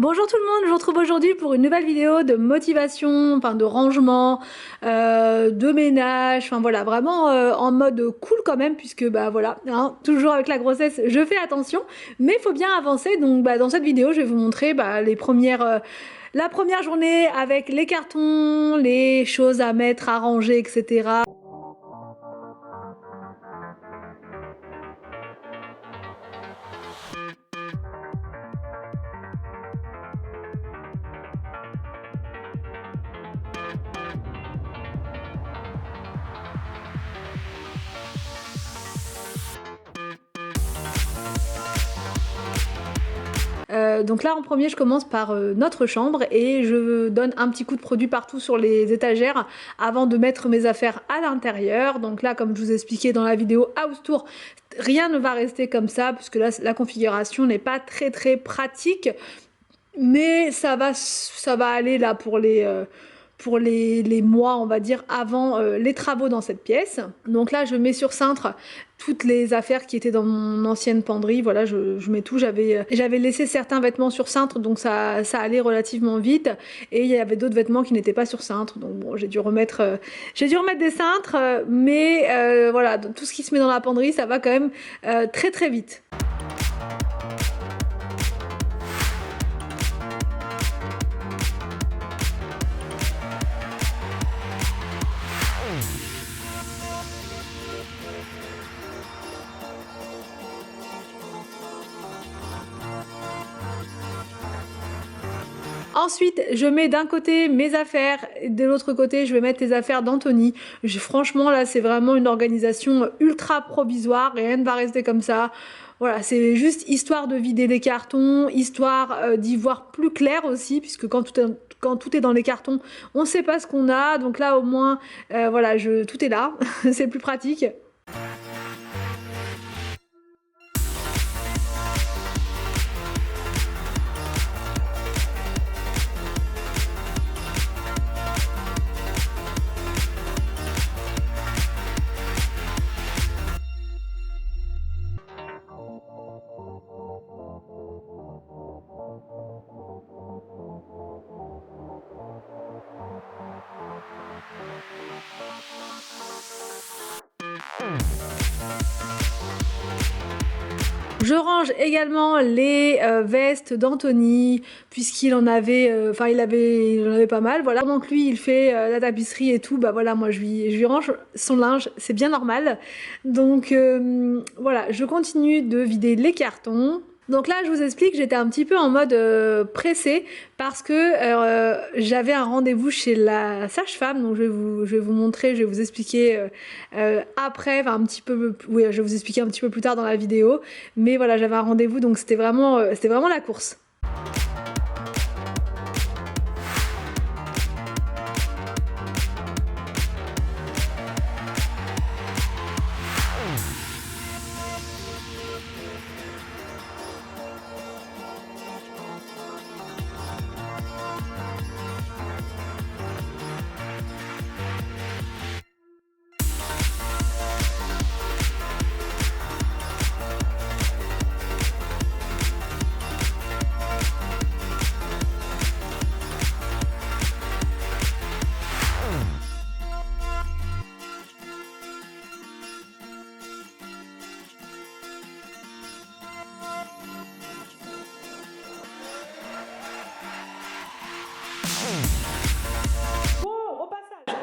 Bonjour tout le monde, je vous retrouve aujourd'hui pour une nouvelle vidéo de motivation, enfin de rangement, de ménage, enfin voilà, vraiment en mode cool quand même, puisque bah voilà, hein, toujours avec la grossesse, je fais attention, mais il faut bien avancer. Donc bah, dans cette vidéo, je vais vous montrer bah, la première journée avec les cartons, les choses à mettre, à ranger, etc. Donc là en premier je commence par notre chambre et je donne un petit coup de produit partout sur les étagères avant de mettre mes affaires à l'intérieur. Donc là comme je vous ai expliqué dans la vidéo House Tour, rien ne va rester comme ça puisque là la configuration n'est pas très pratique, mais ça va aller là pour les mois on va dire avant les travaux dans cette pièce. Donc là je mets sur cintre toutes les affaires qui étaient dans mon ancienne penderie, voilà je mets tout, j'avais laissé certains vêtements sur cintre donc ça allait relativement vite et il y avait d'autres vêtements qui n'étaient pas sur cintre donc bon j'ai dû remettre des cintres mais voilà tout ce qui se met dans la penderie ça va quand même très vite. Ensuite, je mets d'un côté mes affaires, de l'autre côté, je vais mettre les affaires d'Anthony. Franchement, là, c'est vraiment une organisation ultra provisoire, rien ne va rester comme ça. Voilà, c'est juste histoire de vider les cartons, histoire d'y voir plus clair aussi, puisque quand tout est dans les cartons, on ne sait pas ce qu'on a. Donc là, au moins, voilà, tout est là, c'est plus pratique. Je range également les vestes d'Anthony, puisqu'il en avait, il en avait pas mal. Voilà, pendant que lui il fait la tapisserie et tout, bah voilà, moi je lui range son linge, c'est bien normal. Donc voilà, je continue de vider les cartons. Donc là, je vous explique, j'étais un petit peu en mode pressée parce que j'avais un rendez-vous chez la sage-femme. Donc je vais vous montrer, je vais vous expliquer après, enfin un petit peu, oui, je vais vous expliquer un petit peu plus tard dans la vidéo. Mais voilà, j'avais un rendez-vous, donc c'était vraiment la course.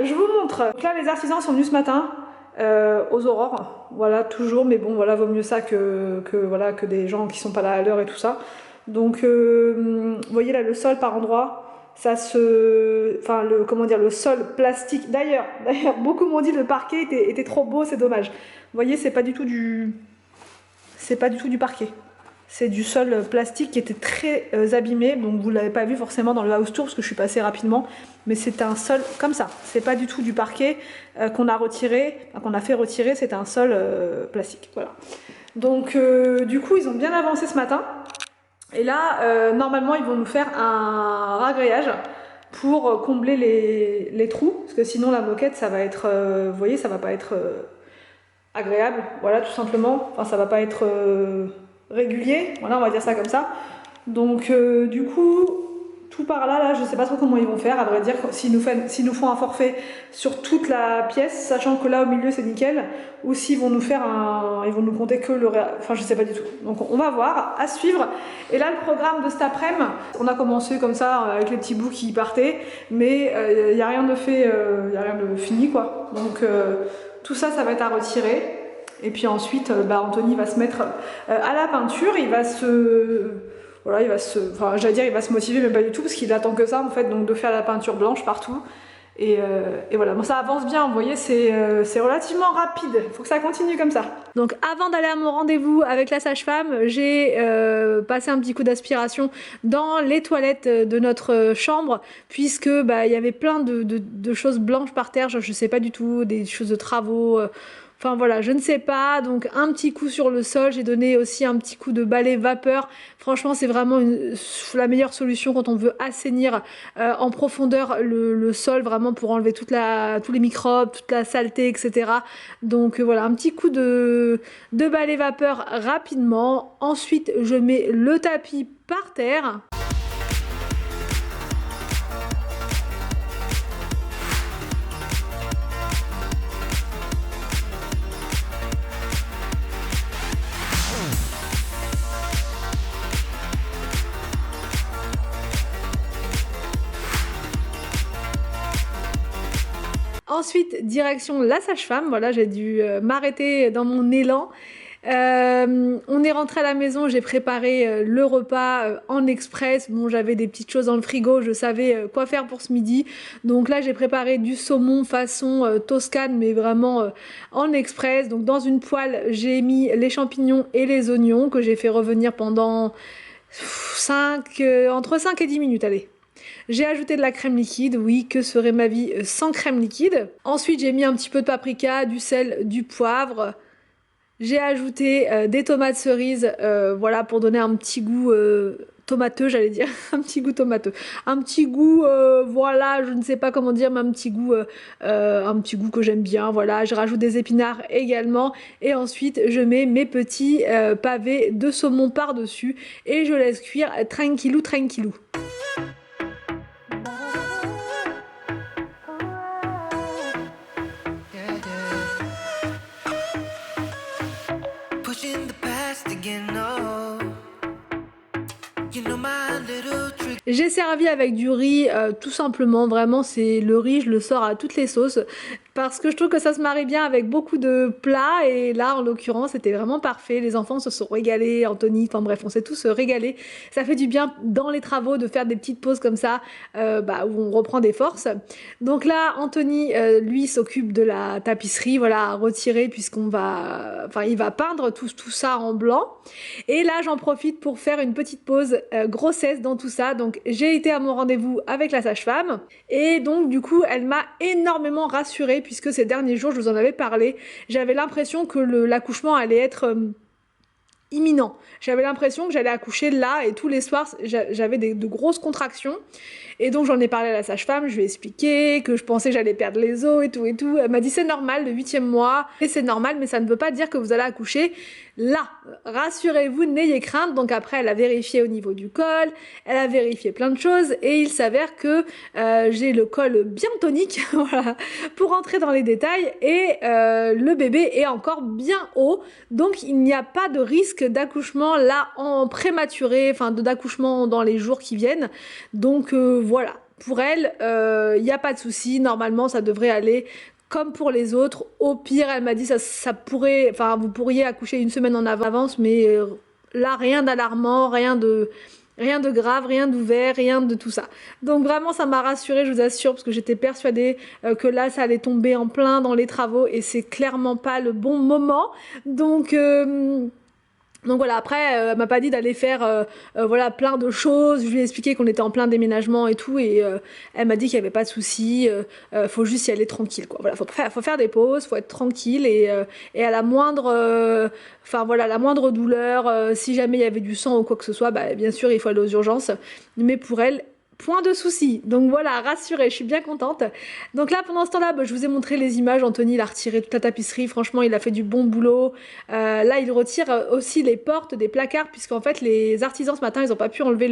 Je vous montre. Donc là, les artisans sont venus ce matin aux aurores. Voilà, toujours. Mais bon, voilà, vaut mieux ça voilà, que des gens qui sont pas là à l'heure et tout ça. Donc, vous voyez là, le sol par endroit, ça se... Enfin, comment dire, le sol plastique. D'ailleurs, beaucoup m'ont dit que le parquet était trop beau, c'est dommage. Vous voyez, c'est pas du tout du parquet. C'est du sol plastique qui était très abîmé, donc vous ne l'avez pas vu forcément dans le house tour parce que je suis passée rapidement, mais c'est un sol comme ça. C'est pas du tout du parquet qu'on a retiré, qu'on a fait retirer, c'est un sol plastique. Voilà. Donc du coup ils ont bien avancé ce matin, et là normalement ils vont nous faire un ragréage pour combler les trous, parce que sinon la moquette ça va être, vous voyez, ça va pas être agréable, voilà tout simplement, enfin ça va pas être régulier, voilà on va dire ça comme ça. Donc du coup tout par là, je sais pas trop comment ils vont faire, à vrai dire, s'ils nous font un forfait sur toute la pièce, sachant que là au milieu c'est nickel, ou s'ils vont nous faire ils vont nous compter que enfin je sais pas du tout. Donc on va voir, à suivre. Et là le programme de cet après-midi, on a commencé comme ça avec les petits bouts qui partaient, mais il n'y a rien de fait, il n'y a rien de fini quoi. Donc tout ça, ça va être à retirer. Et puis ensuite, Anthony va se mettre à la peinture, il va voilà, enfin, j'allais dire, il va se motiver, mais pas du tout, parce qu'il attend que ça, en fait, donc de faire la peinture blanche partout. Et voilà, bon, ça avance bien, vous voyez, c'est relativement rapide, il faut que ça continue comme ça. Donc avant d'aller à mon rendez-vous avec la sage-femme, j'ai passé un petit coup d'aspiration dans les toilettes de notre chambre, puisque il y avait plein de choses blanches par terre, je sais pas du tout, des choses de travaux... Enfin voilà, je ne sais pas, donc un petit coup sur le sol, j'ai donné aussi un petit coup de balai vapeur. Franchement, c'est vraiment la meilleure solution quand on veut assainir en profondeur le sol, vraiment pour enlever tous les microbes, toute la saleté, etc. Donc voilà, un petit coup de balai vapeur rapidement. Ensuite, je mets le tapis par terre. Ensuite, direction la sage-femme. Voilà, j'ai dû m'arrêter dans mon élan. On est rentré à la maison, j'ai préparé le repas en express. Bon, j'avais des petites choses dans le frigo, je savais quoi faire pour ce midi. Donc là, j'ai préparé du saumon façon toscane, mais vraiment en express. Donc dans une poêle, j'ai mis les champignons et les oignons que j'ai fait revenir pendant entre 5 et 10 minutes, allez. J'ai ajouté de la crème liquide, oui, que serait ma vie sans crème liquide. Ensuite, j'ai mis un petit peu de paprika, du sel, du poivre. J'ai ajouté des tomates cerises, voilà, pour donner un petit goût tomateux, j'allais dire, un petit goût tomateux. Un petit goût, voilà, je ne sais pas comment dire, mais un petit goût que j'aime bien, voilà. Je rajoute des épinards également. Et ensuite, je mets mes petits pavés de saumon par-dessus et je laisse cuire tranquillou, tranquillou. J'ai servi avec du riz, tout simplement, vraiment c'est le riz, je le sors à toutes les sauces parce que je trouve que ça se marie bien avec beaucoup de plats et là en l'occurrence c'était vraiment parfait, les enfants se sont régalés, Anthony, enfin bref on s'est tous régalés, ça fait du bien dans les travaux de faire des petites pauses comme ça où on reprend des forces. Donc là Anthony lui s'occupe de la tapisserie, voilà, à retirer puisqu'il va peindre tout ça en blanc et là j'en profite pour faire une petite pause grossesse dans tout ça. Donc j'ai été à mon rendez-vous avec la sage-femme et donc du coup elle m'a énormément rassurée puisque ces derniers jours je vous en avais parlé, j'avais l'impression que l'accouchement allait être imminent. J'avais l'impression que j'allais accoucher là et tous les soirs j'avais de grosses contractions et donc j'en ai parlé à la sage-femme, je lui ai expliqué que je pensais que j'allais perdre les os et tout et tout. Elle m'a dit c'est normal le 8e mois et c'est normal mais ça ne veut pas dire que vous allez accoucher là. Rassurez-vous, n'ayez crainte. Donc après elle a vérifié au niveau du col, elle a vérifié plein de choses et il s'avère que j'ai le col bien tonique voilà, pour rentrer dans les détails et le bébé est encore bien haut donc il n'y a pas de risque d'accouchement là en prématuré, enfin d'accouchement dans les jours qui viennent. Donc voilà, pour elle, il n'y a pas de souci, normalement ça devrait aller comme pour les autres. Au pire, elle m'a dit ça pourrait, enfin vous pourriez accoucher une semaine en avance, mais là rien d'alarmant, rien de grave, rien d'ouvert, rien de tout ça. Donc vraiment ça m'a rassurée, je vous assure, parce que j'étais persuadée que là ça allait tomber en plein dans les travaux et c'est clairement pas le bon moment. Donc voilà, après elle m'a pas dit d'aller faire voilà plein de choses, je lui ai expliqué qu'on était en plein déménagement et tout et elle m'a dit qu'il y avait pas de souci, faut juste y aller tranquille quoi. Voilà, faut faire des pauses, faut être tranquille et à la moindre la moindre douleur, si jamais il y avait du sang ou quoi que ce soit, bien sûr il faut aller aux urgences, mais pour elle point de souci. Donc voilà, rassurée, je suis bien contente. Donc là, pendant ce temps-là, bah, je vous ai montré les images. Anthony, il a retiré toute la tapisserie. Franchement, il a fait du bon boulot. Là, il retire aussi les portes des placards, puisqu'en fait, les artisans ce matin, ils n'ont pas pu enlever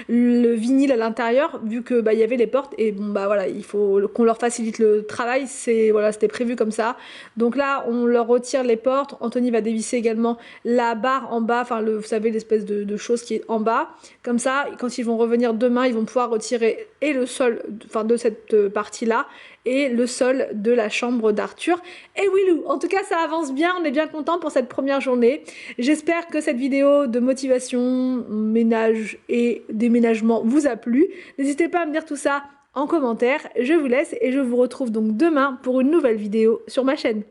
le vinyle à l'intérieur, vu que bah, il y avait les portes. Et bon, bah voilà, il faut qu'on leur facilite le travail. Voilà, c'était prévu comme ça. Donc là, on leur retire les portes. Anthony va dévisser également la barre en bas, enfin, vous savez, l'espèce de chose qui est en bas. Comme ça, quand ils vont revenir demain, ils vont pouvoir retirer et le sol, enfin de cette partie-là, et le sol de la chambre d'Arthur. Et Willou, en tout cas ça avance bien, on est bien content pour cette première journée. J'espère que cette vidéo de motivation, ménage et déménagement vous a plu. N'hésitez pas à me dire tout ça en commentaire. Je vous laisse et je vous retrouve donc demain pour une nouvelle vidéo sur ma chaîne.